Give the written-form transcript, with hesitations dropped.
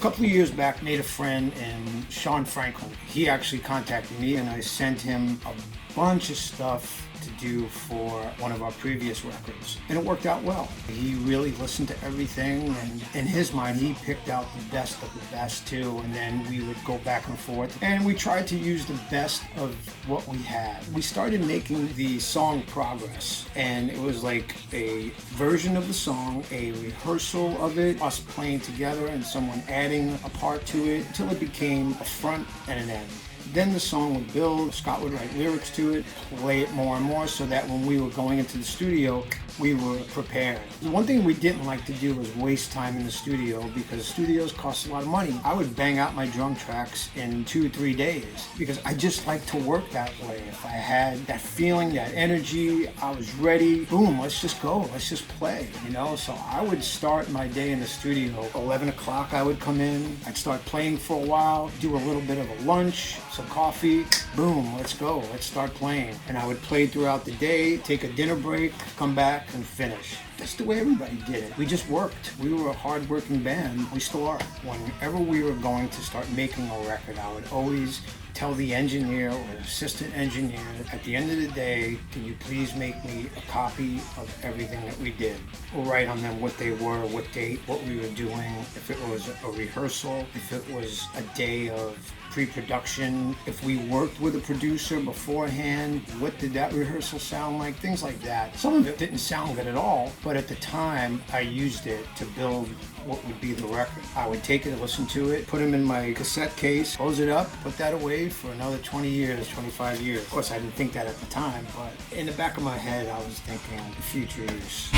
couple of years back, made a friend in Sean Franklin. He actually contacted me and I sent him a bunch of stuff to do for one of our previous records, and it worked out well. He really listened to everything, and in his mind he picked out the best of the best too, and then we would go back and forth and we tried to use the best of what we had. We started making the song Progress, and it was like a version of the song, a rehearsal of it, us playing together and someone adding a part to it until it became a front and an end. Then the song would build, Scott would write lyrics to it, play it more and more so that when we were going into the studio, we were prepared. The one thing we didn't like to do was waste time in the studio because studios cost a lot of money. I would bang out my drum tracks in 2 or 3 days because I just like to work that way. If I had that feeling, that energy, I was ready, boom, let's just go, let's just play, you know? So I would start my day in the studio, 11 o'clock I would come in, I'd start playing for a while, do a little bit of a lunch, some coffee, boom, let's go, let's start playing. And I would play throughout the day, take a dinner break, come back and finish. That's the way everybody did it. We just worked. We were a hard-working band. We still are. Whenever we were going to start making a record, I would always tell the engineer or assistant engineer, at the end of the day, can you please make me a copy of everything that we did? We'll write on them what they were, what date, what we were doing, if it was a rehearsal, if it was a day of pre-production, if we worked with a producer beforehand, what did that rehearsal sound like, things like that. Some of it didn't sound good at all, but at the time I used it to build what would be the record. I would take it, listen to it, put them in my cassette case, close it up, put that away for another 20 years, 25 years. Of course I didn't think that at the time, but in the back of my head I was thinking future use.